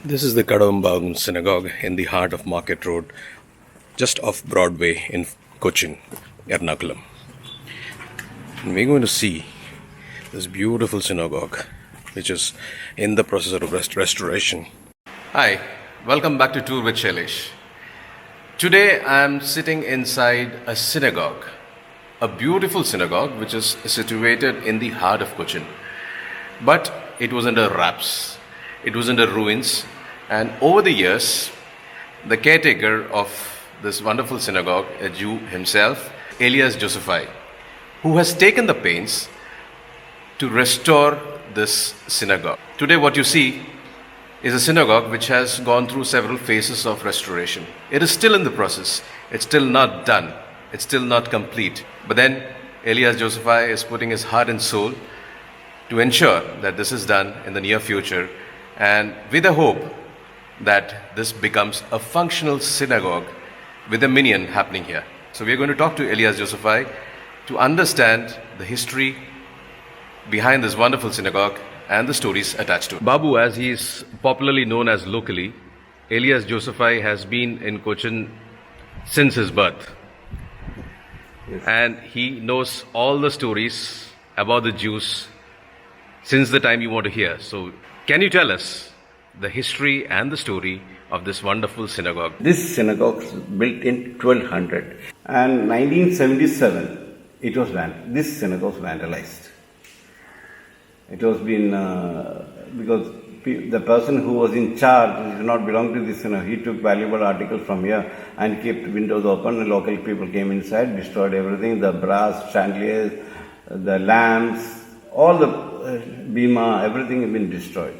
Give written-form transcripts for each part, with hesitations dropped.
This is the Kadavumbhagam Synagogue in the heart of Market Road, just off Broadway in Cochin, Ernakulam. And we're going to see this beautiful synagogue, which is in the process of restoration. Hi, welcome back to Tour with Shailesh. Today I'm sitting inside a synagogue, a beautiful synagogue which is situated in the heart of Cochin. But it was under wraps, it was under ruins, and over the years, the caretaker of this wonderful synagogue, a Jew himself, Elias Josephi, who has taken the pains to restore this synagogue. Today what you see is a synagogue which has gone through several phases of restoration. It is still in the process. It's still not done. It's still not complete. But then Elias Josephi is putting his heart and soul to ensure that this is done in the near future, and with a hope that this becomes a functional synagogue with a minyan happening here. So we are going to talk to Elias Josephi to understand the history behind this wonderful synagogue and the stories attached to it. Babu, as he is popularly known as locally, Elias Josephi has been in Cochin since his birth. Yes. And he knows all the stories about the Jews since the time you want to hear. So can you tell us the history and the story of this wonderful synagogue? This synagogue was built in 1200 and 1977 it was this synagogue was vandalized. It was been because the person who was in charge did not belong to this synagogue. He took valuable articles from here and kept windows open, and local people came inside, destroyed everything, the brass chandeliers, the lamps, all the bima, everything had been destroyed.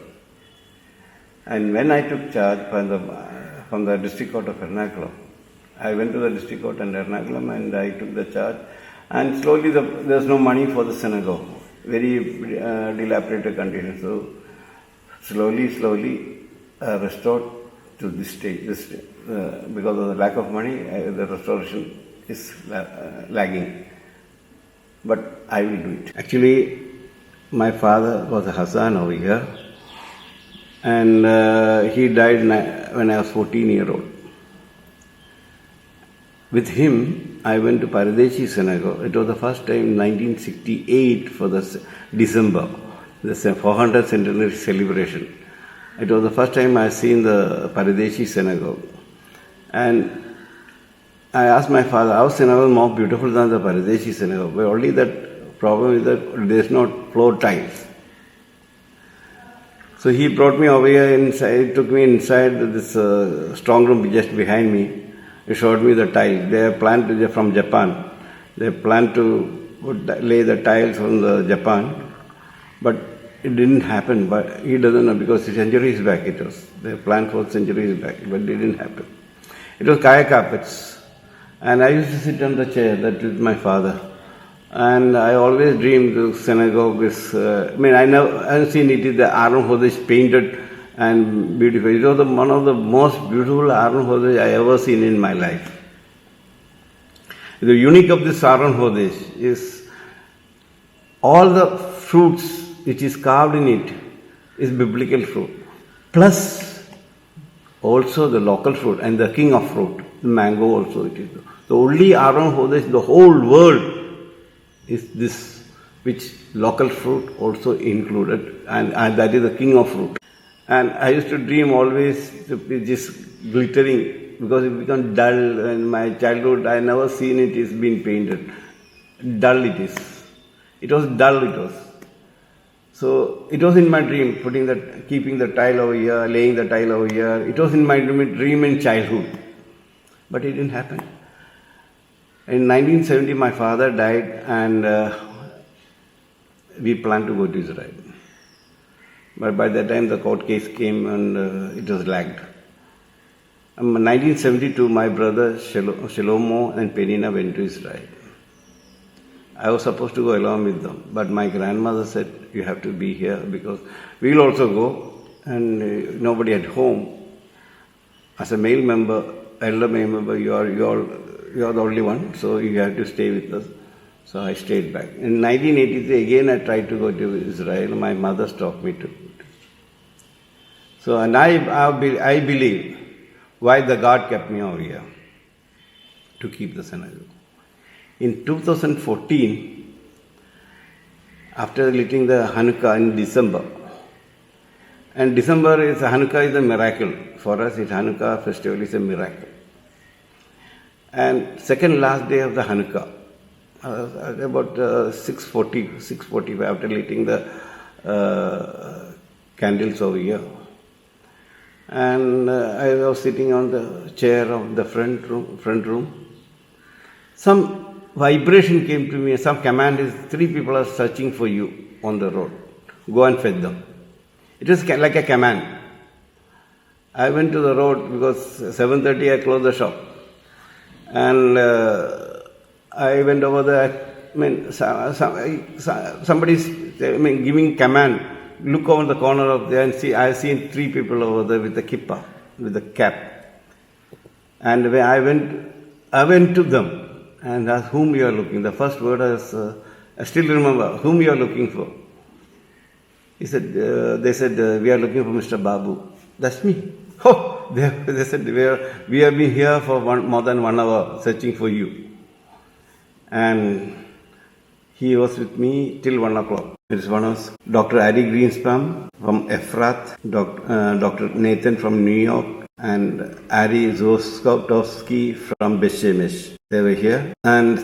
And when I took charge from the district court of Ernakulam, I went to the district court in Ernakulam and I took the charge. And slowly there was no money for the synagogue, very dilapidated condition. So slowly restored to this stage. Because of the lack of money, the restoration is lagging. But I will do it. Actually, my father was a Hassan over here, and he died when I was 14-year-old. With him, I went to Paradeshi Synagogue. It was the first time in 1968 for the December, the 400th centenary celebration. It was the first time I seen the Paradeshi Synagogue. And I asked my father, our synagogue is more beautiful than the Paradeshi Synagogue. But only that problem is that there is no floor tiles. So he brought me over here inside, took me inside this strong room just behind me. He showed me the tiles. They have planned from Japan. They planned to lay the tiles from the Japan, but it didn't happen. But he doesn't know because centuries back it was. They planned for centuries back, but it didn't happen. It was kaya carpets, and I used to sit on the chair. That is my father. And I always dreamed the synagogue is, I haven't seen it is the Aron Hodesh painted and beautiful. It was one of the most beautiful Aron Hodesh I ever seen in my life. The unique of this Aron Hodesh is all the fruits which is carved in it is biblical fruit. Plus also the local fruit and the king of fruit, the mango also it is. The only Aron Hodesh, the whole world, is this, which local fruit also included, and that is the king of fruit. And I used to dream always to be just glittering because it became dull. In my childhood, I never seen it is being painted. Dull it is. It was dull. It was. So it was in my dream, keeping the tile over here, laying the tile over here. It was in my dream in childhood, but it didn't happen. In 1970, my father died, and we planned to go to Israel. But by that time, the court case came, and it was lagged. In 1972, my brother Shlomo and Penina went to Israel. I was supposed to go along with them, but my grandmother said, "You have to be here because we will also go, and nobody at home. As a male member, elder male member, you are the only one, so you have to stay with us." So I stayed back. In 1983, again I tried to go to Israel. My mother stopped me to. So, and I believe why the God kept me over here to keep the synagogue. In 2014, after lighting the Hanukkah in December, and Hanukkah is a miracle. For us, Hanukkah festival is a miracle. And second last day of the Hanukkah, about 6:45 after lighting the candles over here. And I was sitting on the chair of the front room. Some vibration came to me, some command is, 3 people are searching for you on the road. Go and fetch them. It was like a command. I went to the road because 7:30 I closed the shop. And I went over there. Somebody's giving command. Look over the corner of there and see. I have seen 3 people over there with the kippah, with the cap. And when I went to them and asked whom you are looking. The first word is, I still remember, whom you are looking for. They said, we are looking for Mr. Babu. That's me. Oh, they said, we have been here for more than 1 hour searching for you. And he was with me till 1 o'clock. This one was Dr. Ari Greenspan from Efrath, Dr. Nathan from New York, and Ari Zoskowski from Beshemesh. They were here. And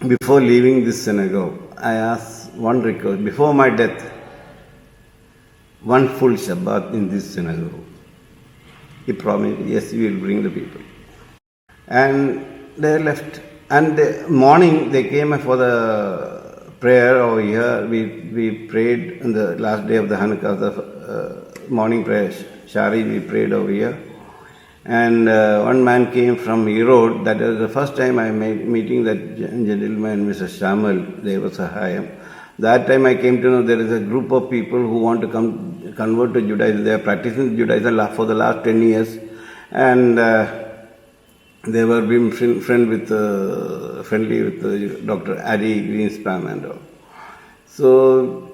before leaving this synagogue, I asked one request. Before my death, one full Shabbat in this synagogue. He promised, yes, we will bring the people. And they left. And the morning they came for the prayer over here. We prayed on the last day of the Hanukkah, the morning prayer. Shari, we prayed over here. And one man came from Erode. That was the first time I meeting that gentleman, Mr. Shamal, Devasahayam. That time I came to know there is a group of people who want to convert to Judaism. They are practicing Judaism for the last 10 years. And they were being friendly with Dr. Ari Greenspan and all. So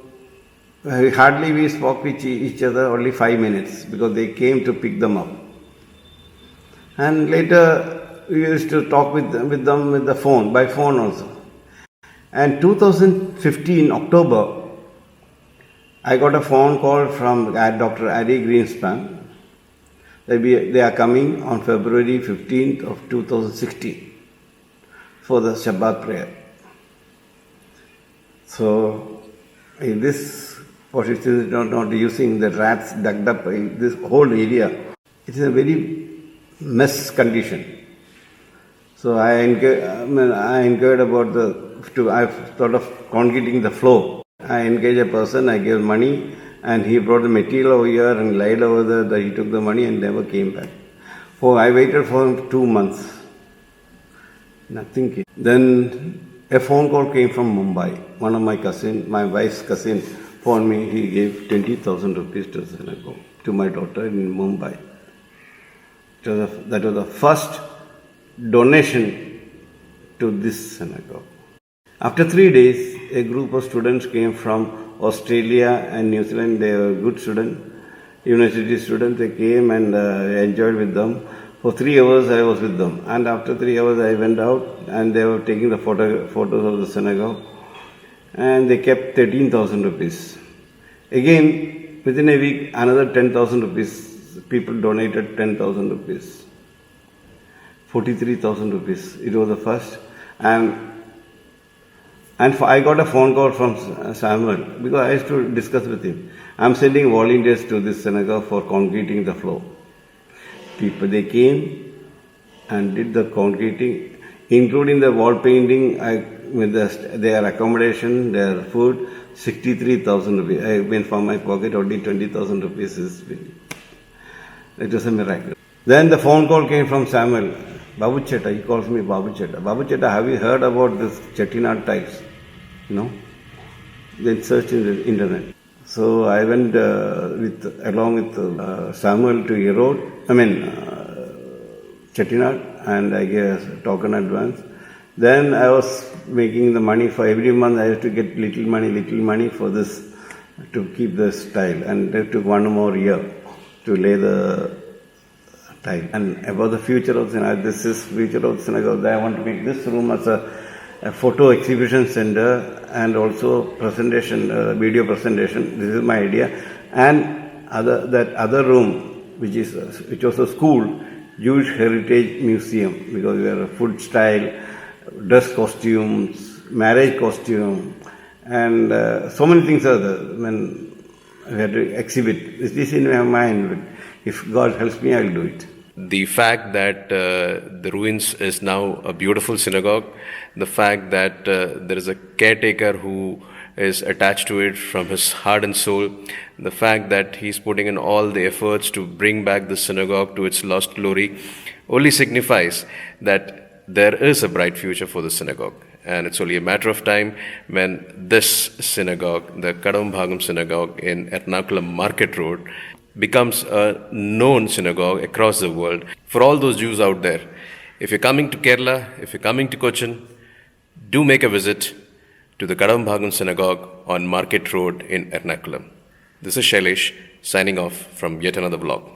hardly we spoke with each other, only 5 minutes, because they came to pick them up. And later we used to talk with them with the phone, by phone also. And 2015, October, I got a phone call from Dr. Ari Greenspan. They are coming on February 15th of 2016 for the Shabbat prayer. So, in this, what it is not using the rats dug up in this whole area, it is a very mess condition. So I inquired about I thought of concreting the floor. I engaged a person, I gave money, and he brought the material over here and laid over there. That he took the money and never came back. I waited for him 2 months. Nothing came. Then a phone call came from Mumbai. One of my wife's cousin, phoned me. He gave 20,000 rupees to the synagogue, to my daughter in Mumbai. That was the first donation to this synagogue. After 3 days, a group of students came from Australia and New Zealand. They were good students, university students. They came and I enjoyed with them. For 3 hours I was with them. And after 3 hours I went out and they were taking the photos of the synagogue. And they kept 13,000 rupees. Again, within a week, another 10,000 rupees. People donated 10,000 rupees. 43,000 rupees. It was the first. And I got a phone call from Samuel because I used to discuss with him. I'm sending volunteers to this synagogue for concreting the floor. They came and did the concreting, including the wall painting, with their accommodation, their food, 63,000 rupees. I went from my pocket, only 20,000 rupees is. It was a miracle. Then the phone call came from Samuel. Babu Chetta, he calls me Babu Chetta. Babu Chetta, have you heard about this Chettinad tiles? No? Then search in the internet. So I went along with Samuel to Erode, Chettinad, and I gave a token advance. Then I was making the money for every month. I used to get little money for this, to keep this tile, and it took 1 more year. to lay the tile. And about the future of synagogue, this is future of synagogue. I want to make this room as a photo exhibition center and also presentation, video presentation. This is my idea. And that other room, which was a school, Jewish Heritage Museum, because we are food style, dress costumes, marriage costume, and so many things are there. I mean, we had to exhibit. This is in my mind, but if God helps me, I will do it. The fact that the ruins is now a beautiful synagogue, the fact that there is a caretaker who is attached to it from his heart and soul, the fact that he's putting in all the efforts to bring back the synagogue to its lost glory only signifies that there is a bright future for the synagogue. And it's only a matter of time when this synagogue, the Kadavumbhagam Synagogue in Ernakulam Market Road, becomes a known synagogue across the world. For all those Jews out there, if you're coming to Kerala, if you're coming to Cochin, do make a visit to the Kadavumbhagam Synagogue on Market Road in Ernakulam. This is Shailesh signing off from yet another vlog.